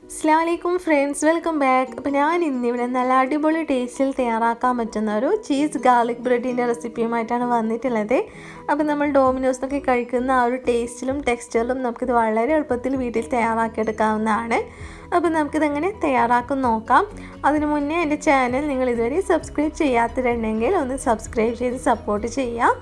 അസ്സലാമലൈക്കും friends, welcome back. അപ്പോൾ ഞാൻ ഇന്നിവിടെ നല്ല അടിപൊളി ടേസ്റ്റിൽ തയ്യാറാക്കാൻ പറ്റുന്ന ഒരു ചീസ് ഗാർലിക് ബ്രെഡിൻ്റെ റെസിപ്പിയുമായിട്ടാണ് വന്നിട്ടുള്ളത്. അപ്പോൾ നമ്മൾ ഡോമിനോസിനൊക്കെ കഴിക്കുന്ന ആ ഒരു ടേസ്റ്റിലും ടെക്സ്ചറിലും നമുക്കിത് വളരെ എളുപ്പത്തിൽ വീട്ടിൽ തയ്യാറാക്കിയെടുക്കാവുന്നതാണ്. അപ്പോൾ നമുക്കിതെങ്ങനെ തയ്യാറാക്കും നോക്കാം. അതിനു മുന്നേ എൻ്റെ ചാനൽ നിങ്ങൾ ഇതുവരെ സബ്സ്ക്രൈബ് ചെയ്യാത്തിട്ടുണ്ടെങ്കിൽ ഒന്ന് സബ്സ്ക്രൈബ് ചെയ്ത് സപ്പോർട്ട് ചെയ്യാം.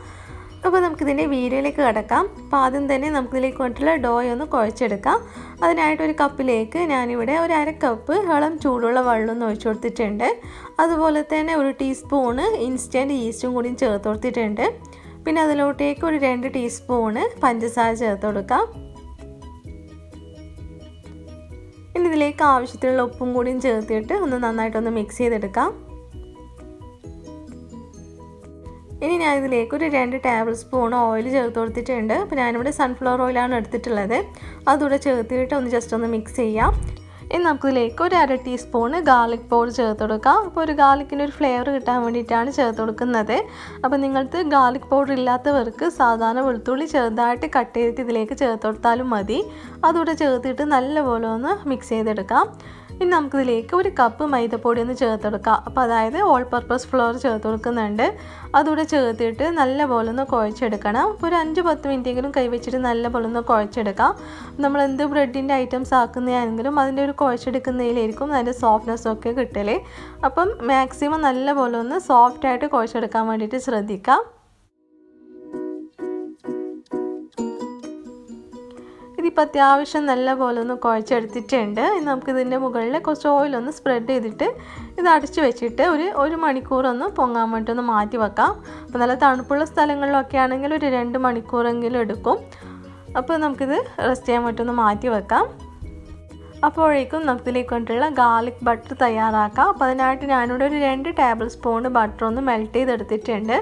അപ്പോൾ നമുക്കിതിൻ്റെ വീഡിയോയിലേക്ക് കിടക്കാം. അപ്പോൾ ആദ്യം തന്നെ നമുക്കിതിലേക്ക് വേണ്ടിയിട്ടുള്ള ഡോയ് ഒന്ന് കുഴച്ചെടുക്കാം. അതിനായിട്ടൊരു കപ്പിലേക്ക് ഞാനിവിടെ ഒരു അര കപ്പ് ഇളം ചൂടുള്ള വെള്ളം ഒന്ന് ഒഴിച്ചു കൊടുത്തിട്ടുണ്ട്. അതുപോലെ തന്നെ ഒരു ടീസ്പൂണ് ഇൻസ്റ്റൻറ്റ് ഈസ്റ്റും കൂടി ചേർത്ത് കൊടുത്തിട്ടുണ്ട്. പിന്നെ അതിലോട്ടേക്ക് ഒരു 2 ടീസ്പൂണ് പഞ്ചസാര ചേർത്ത് കൊടുക്കാം. ഇനി ഇതിലേക്ക് ആവശ്യത്തിനുള്ള ഉപ്പും കൂടിയും ചേർത്തിട്ട് ഒന്ന് നന്നായിട്ടൊന്ന് മിക്സ് ചെയ്തെടുക്കാം. ഇനി ഞാൻ ഇതിലേക്ക് ഒരു 2 ടേബിൾ സ്പൂൺ ഓയിൽ ചേർത്ത് കൊടുത്തിട്ടുണ്ട്. അപ്പോൾ ഞാനിവിടെ സൺഫ്ലവർ ഓയിലാണ് എടുത്തിട്ടുള്ളത്. അതുകൂടെ ചേർത്തിട്ട് ഒന്ന് ജസ്റ്റ് ഒന്ന് മിക്സ് ചെയ്യാം. ഇനി നമുക്കിതിലേക്ക് ഒരു 1/2 ടീസ്പൂണ് ഗാർലിക് പൗഡർ ചേർത്ത് കൊടുക്കാം. അപ്പോൾ ഒരു ഗാർലിക്കിൻ്റെ ഒരു ഫ്ലേവർ കിട്ടാൻ വേണ്ടിയിട്ടാണ് ചേർത്ത് കൊടുക്കുന്നത്. അപ്പോൾ നിങ്ങൾക്ക് ഗാർലിക് പൗഡർ ഇല്ലാത്തവർക്ക് സാധാരണ വെളുത്തുള്ളി ചെറുതായിട്ട് കട്ട് ചെയ്തിട്ട് ഇതിലേക്ക് ചേർത്ത് കൊടുത്താലും മതി. അതുകൂടെ ചേർത്തിട്ട് നല്ലപോലെ ഒന്ന് മിക്സ് ചെയ്തെടുക്കാം. ഇനി നമുക്കിതിലേക്ക് ഒരു കപ്പ് മൈദപ്പൊടി ഒന്ന് ചേർത്ത് കൊടുക്കാം. അപ്പോൾ അതായത് ഓൾ പർപ്പസ് ഫ്ലോർ ചേർത്ത് കൊടുക്കുന്നുണ്ട്. അതുകൂടെ ചേർത്തിട്ട് നല്ലപോലെ ഒന്ന് കുഴച്ചെടുക്കണം. അപ്പോൾ ഒരു 5-10 മിനിറ്റെങ്കിലും കൈവച്ചിട്ട് നല്ലപോലെ ഒന്ന് കുഴച്ചെടുക്കാം. നമ്മൾ എന്ത് ബ്രെഡിൻ്റെ ഐറ്റംസ് ആക്കുന്നതാണെങ്കിലും അതിൻ്റെ ഒരു കുഴച്ചെടുക്കുന്നതിലായിരിക്കും അതിൻ്റെ സോഫ്റ്റ്നെസ്സൊക്കെ കിട്ടൽ. അപ്പം മാക്സിമം നല്ലപോലെ ഒന്ന് സോഫ്റ്റായിട്ട് കുഴച്ചെടുക്കാൻ വേണ്ടിയിട്ട് ശ്രദ്ധിക്കാം. ഇതിപ്പോൾ അത്യാവശ്യം നല്ലപോലെ ഒന്ന് കുഴച്ചെടുത്തിട്ടുണ്ട്. നമുക്കിതിൻ്റെ മുകളിൽ കുറച്ച് ഓയിലൊന്ന് സ്പ്രെഡ് ചെയ്തിട്ട് ഇത് അടച്ചു വെച്ചിട്ട് ഒരു മണിക്കൂറൊന്ന് പൊങ്ങാൻ വേണ്ടി ഒന്ന് മാറ്റി വെക്കാം. അപ്പോൾ നല്ല തണുപ്പുള്ള സ്ഥലങ്ങളിലൊക്കെ ആണെങ്കിൽ ഒരു 2 മണിക്കൂറെങ്കിലും എടുക്കും. അപ്പോൾ നമുക്കിത് റെസ്റ്റ് ചെയ്യാൻ വേണ്ടി ഒന്ന് മാറ്റി വെക്കാം. അപ്പോഴേക്കും നമുക്കിതിലേക്ക് വേണ്ടിയിട്ടുള്ള ഗാർലിക് ബട്ടർ തയ്യാറാക്കാം. അപ്പോൾ അതിനായിട്ട് ഞാനിവിടെ ഒരു 2 ടേബിൾ സ്പൂൺ ബട്ടർ ഒന്ന് മെൽറ്റ് ചെയ്തെടുത്തിട്ടുണ്ട്.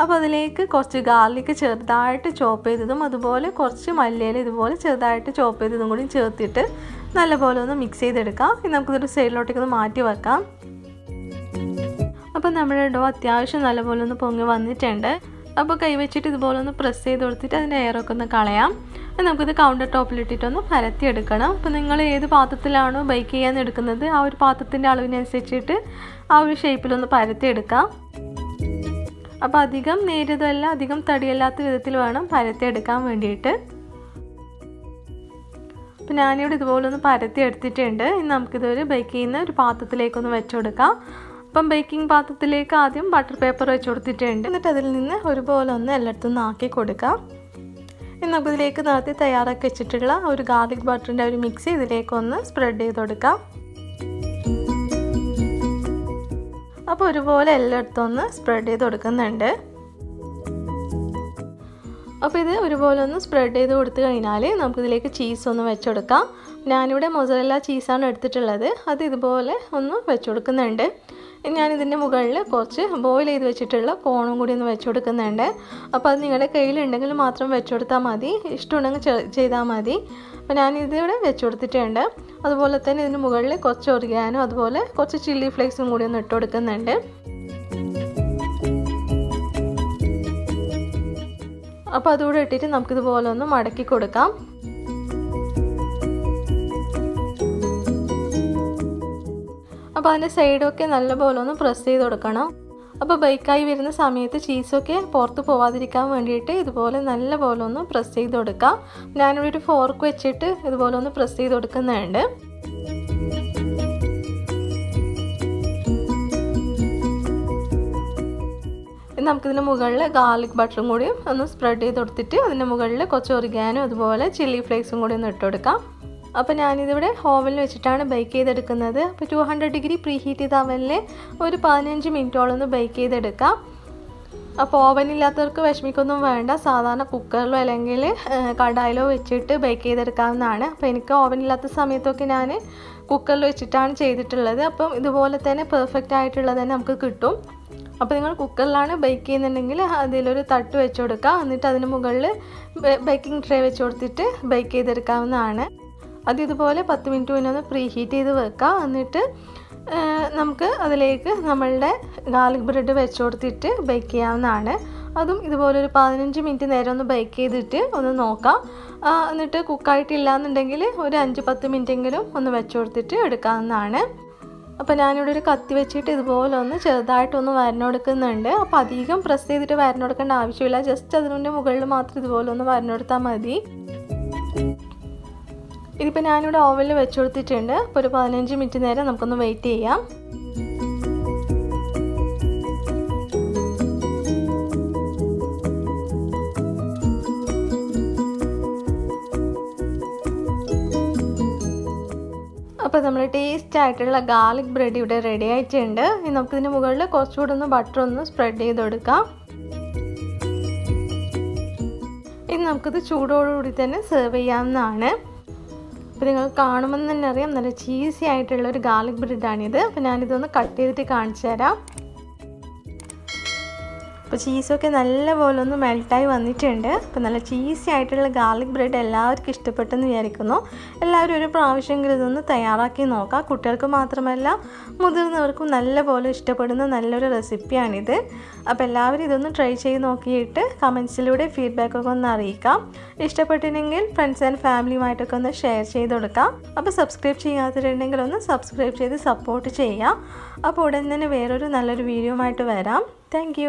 അപ്പോൾ അതിലേക്ക് കുറച്ച് ഗാർലിക്ക് ചെറുതായിട്ട് ചോപ്പ് ചെയ്തതും അതുപോലെ കുറച്ച് മല്ലിയില ഇതുപോലെ ചെറുതായിട്ട് ചോപ്പ് ചെയ്തതും കൂടി ചേർത്തിട്ട് നല്ലപോലെ ഒന്ന് മിക്സ് ചെയ്തെടുക്കാം. ഇനി നമുക്കിതൊരു സൈഡിലോട്ടേക്ക് ഒന്ന് മാറ്റി വെക്കാം. അപ്പോൾ നമ്മുടെ ഡോ അത്യാവശ്യം നല്ലപോലെ ഒന്ന് പൊങ്ങി വന്നിട്ടുണ്ട്. അപ്പോൾ കൈവച്ചിട്ട് ഇതുപോലെ ഒന്ന് പ്രസ് ചെയ്ത് കൊടുത്തിട്ട് അതിൻ്റെ എയറൊക്കെ ഒന്ന് കളയാം. നമുക്കിത് കൗണ്ടർ ടോപ്പിലിട്ടിട്ടൊന്ന് പരത്തിയെടുക്കണം. അപ്പോൾ നിങ്ങൾ ഏത് പാത്രത്തിലാണോ ബേക്ക് ചെയ്യാൻ എടുക്കുന്നത് ആ ഒരു പാത്രത്തിൻ്റെ അളവിനനുസരിച്ചിട്ട് ആ ഒരു ഷേപ്പിലൊന്ന് പരത്തിയെടുക്കാം. അപ്പോൾ അധികം നേരിയതല്ല അധികം തടിയല്ലാത്ത വിധത്തിൽ വേണം പരത്തിയെടുക്കാൻ വേണ്ടിയിട്ട്. അപ്പോൾ ഞാനിവിടെ ഇതുപോലെ ഒന്ന് പരത്തി എടുത്തിട്ടുണ്ട്. ഇനി നമുക്കിതൊരു ബേക്ക് ചെയ്യുന്ന ഒരു പാത്രത്തിലേക്കൊന്ന് വെച്ച് കൊടുക്കാം. അപ്പം ബേക്കിംഗ് പാത്രത്തിലേക്ക് ആദ്യം ബട്ടർ പേപ്പർ വെച്ച് കൊടുത്തിട്ടുണ്ട്. എന്നിട്ട് അതിൽ നിന്ന് ഒരുപോലെ ഒന്ന് എല്ലായിടത്തും ആക്കി കൊടുക്കാം. ഇനി നമുക്കിതിലേക്ക് നേരത്തെ തയ്യാറാക്കി വെച്ചിട്ടുള്ള ഒരു ഗാർലിക് ബട്ടറിൻ്റെ ഒരു മിക്സ് ഇതിലേക്കൊന്ന് സ്പ്രെഡ് ചെയ്ത് കൊടുക്കാം. അപ്പോൾ ഒരുപോലെ എല്ലായിടത്തും ഒന്ന് സ്പ്രെഡ് ചെയ്ത് കൊടുക്കുന്നുണ്ട്. അപ്പോൾ ഇത് ഒരുപോലെ ഒന്ന് സ്പ്രെഡ് ചെയ്ത് കൊടുത്തു കഴിഞ്ഞാൽ നമുക്കിതിലേക്ക് ചീസ് ഒന്ന് വെച്ച് കൊടുക്കാം. ഞാനിവിടെ മൊസറല്ല ചീസാണ് എടുത്തിട്ടുള്ളത്. അത് ഇതുപോലെ ഒന്ന് വെച്ച് കൊടുക്കുന്നുണ്ട്. ഞാനിതിൻ്റെ മുകളിൽ കുറച്ച് ബോയിൽ ചെയ്ത് വെച്ചിട്ടുള്ള കോണും കൂടി ഒന്ന് വെച്ച് കൊടുക്കുന്നുണ്ട്. അപ്പോൾ അത് നിങ്ങളുടെ കയ്യിലുണ്ടെങ്കിൽ മാത്രം വെച്ച് കൊടുത്താൽ മതി, ഇഷ്ടമുണ്ടെങ്കിൽ ചെയ്താൽ മതി. അപ്പോൾ ഞാനിതിവിടെ വെച്ച് കൊടുത്തിട്ടുണ്ട്. അതുപോലെ തന്നെ ഇതിന് മുകളിൽ കുറച്ച് ഒറിഗാനോ അതുപോലെ കുറച്ച് ചില്ലി ഫ്ലേക്സും കൂടി ഒന്ന് ഇട്ട് കൊടുക്കുന്നുണ്ട്. അപ്പോൾ അതുകൂടെ ഇട്ടിട്ട് നമുക്കിതുപോലെ ഒന്ന് മടക്കി കൊടുക്കാം. അപ്പോൾ അതിൻ്റെ സൈഡൊക്കെ നല്ലപോലെ ഒന്ന് പ്രസ് ചെയ്ത് കൊടുക്കണം. അപ്പോൾ ബേക്കായി വരുന്ന സമയത്ത് ചീസൊക്കെ പുറത്ത് പോവാതിരിക്കാൻ വേണ്ടിയിട്ട് ഇതുപോലെ നല്ലപോലെ ഒന്ന് പ്രസ് ചെയ്ത് കൊടുക്കാം. ഞാനിവിടെ ഒരു ഫോർക്ക് വെച്ചിട്ട് ഇതുപോലെ ഒന്ന് പ്രസ് ചെയ്ത് കൊടുക്കുന്നുണ്ട്. നമുക്കിതിൻ്റെ മുകളിൽ ഗാർലിക് ബട്ടറും കൂടി ഒന്ന് സ്പ്രെഡ് ചെയ്ത് കൊടുത്തിട്ട് അതിൻ്റെ മുകളിൽ കുറച്ച് ഒറിഗാനോ അതുപോലെ ചില്ലി ഫ്ലേക്സും കൂടി ഒന്ന് ഇട്ട് കൊടുക്കാം. അപ്പോൾ ഞാനിതിവിടെ ഓവനിൽ വെച്ചിട്ടാണ് ബേക്ക് ചെയ്തെടുക്കുന്നത്. അപ്പോൾ 200 ഡിഗ്രി പ്രീ ഹീറ്റ് ചെയ്ത അവനിൽ ഒരു 15 മിനിറ്റോളം ഒന്ന് ബേക്ക് ചെയ്തെടുക്കാം. അപ്പോൾ ഓവനില്ലാത്തവർക്ക് വിഷമിക്കൊന്നും വേണ്ട, സാധാരണ കുക്കറിലോ അല്ലെങ്കിൽ കടായിലോ വെച്ചിട്ട് ബേക്ക് ചെയ്തെടുക്കാവുന്നതാണ്. അപ്പോൾ എനിക്ക് ഓവനില്ലാത്ത സമയത്തൊക്കെ ഞാൻ കുക്കറിൽ വെച്ചിട്ടാണ് ചെയ്തിട്ടുള്ളത്. അപ്പം ഇതുപോലെ തന്നെ പെർഫെക്റ്റ് ആയിട്ടുള്ളത് തന്നെ നമുക്ക് കിട്ടും. അപ്പോൾ നിങ്ങൾ കുക്കറിലാണ് ബേക്ക് ചെയ്യുന്നുണ്ടെങ്കിൽ അതിലൊരു തട്ട് വെച്ച് കൊടുക്കുക. എന്നിട്ട് അതിന് മുകളിൽ ബേക്കിംഗ് ട്രേ വെച്ച് കൊടുത്തിട്ട് ബേക്ക് ചെയ്തെടുക്കാവുന്നതാണ്. അത് ഇതുപോലെ 10 മിനിറ്റ് മുന്നേ ഒന്ന് പ്രീ ഹീറ്റ് ചെയ്ത് വെക്കാം. എന്നിട്ട് നമുക്ക് അതിലേക്ക് നമ്മളുടെ ഗാർലിക് ബ്രെഡ് വെച്ച് കൊടുത്തിട്ട് ബേക്ക് ചെയ്യാവുന്നതാണ്. അതും ഇതുപോലൊരു 15 മിനിറ്റ് നേരം ഒന്ന് ബേക്ക് ചെയ്തിട്ട് ഒന്ന് നോക്കാം. എന്നിട്ട് കുക്കായിട്ടില്ല എന്നുണ്ടെങ്കിൽ ഒരു 5-10 മിനിറ്റെങ്കിലും ഒന്ന് വെച്ച് കൊടുത്തിട്ട് എടുക്കാവുന്നതാണ്. അപ്പോൾ ഞാനിവിടെ ഒരു കത്തി വെച്ചിട്ട് ഇതുപോലെ ഒന്ന് ചെറുതായിട്ടൊന്ന് വരഞ്ഞെടുക്കുന്നുണ്ട്. അപ്പോൾ അധികം പ്രസ് ചെയ്തിട്ട് വരഞ്ഞെടുക്കേണ്ട ആവശ്യമില്ല. ജസ്റ്റ് അതിൻ്റെ മുകളിൽ മാത്രം ഇതുപോലെ ഒന്ന് വരഞ്ഞെടുത്താൽ മതി. ഇതിപ്പോൾ ഞാനിവിടെ ഓവനിൽ വെച്ച് കൊടുത്തിട്ടുണ്ട്. അപ്പോൾ ഒരു 15 മിനിറ്റ് നേരം നമുക്കൊന്ന് വെയിറ്റ് ചെയ്യാം. അപ്പോൾ നമ്മൾ ടേസ്റ്റ് ആയിട്ടുള്ള ഗാർലിക് ബ്രെഡ് ഇവിടെ റെഡി ആയിട്ടുണ്ട്. ഇനി നമുക്കിതിന് മുകളിൽ കുറച്ചുകൂടെ ഒന്ന് ബട്ടർ ഒന്ന് സ്പ്രെഡ് ചെയ്ത് കൊടുക്കാം. ഇനി നമുക്കിത് ചൂടോടുകൂടി തന്നെ സെർവ് ചെയ്യാവുന്നതാണ്. അപ്പോൾ നിങ്ങൾ കാണുമ്പോൾ തന്നെ അറിയാം നല്ല ചീസി ആയിട്ടുള്ള ഒരു ഗാർലിക് ബ്രെഡാണിത്. അപ്പോൾ ഞാനിതൊന്ന് കട്ട് ചെയ്തിട്ട് കാണിച്ചു തരാം. അപ്പോൾ ചീസൊക്കെ നല്ലപോലെ ഒന്ന് മെൽട്ടായി വന്നിട്ടുണ്ട്. അപ്പോൾ നല്ല ചീസി ആയിട്ടുള്ള ഗാർലിക് ബ്രെഡ് എല്ലാവർക്കും ഇഷ്ടപ്പെട്ടെന്ന് വിചാരിക്കുന്നു. എല്ലാവരും ഒരു പ്രാവശ്യമെങ്കിലും ഇതൊന്ന് തയ്യാറാക്കി നോക്കാം. കുട്ടികൾക്ക് മാത്രമല്ല മുതിർന്നവർക്കും നല്ലപോലെ ഇഷ്ടപ്പെടുന്ന നല്ലൊരു റെസിപ്പിയാണിത്. അപ്പോൾ എല്ലാവരും ഇതൊന്ന് ട്രൈ ചെയ്ത് നോക്കിയിട്ട് കമൻസിലൂടെ ഫീഡ്ബാക്കൊക്കെ ഒന്ന് അറിയിക്കാം. ഇഷ്ടപ്പെട്ടിട്ടുണ്ടെങ്കിൽ ഫ്രണ്ട്സ് ആൻഡ് ഫാമിലിയുമായിട്ടൊക്കെ ഒന്ന് ഷെയർ ചെയ്ത് കൊടുക്കാം. അപ്പോൾ സബ്സ്ക്രൈബ് ചെയ്യാത്തിട്ടുണ്ടെങ്കിൽ ഒന്ന് സബ്സ്ക്രൈബ് ചെയ്ത് സപ്പോർട്ട് ചെയ്യാം. അപ്പോൾ ഉടൻ തന്നെ വേറൊരു നല്ലൊരു വീഡിയോ ആയിട്ട് വരാം. താങ്ക്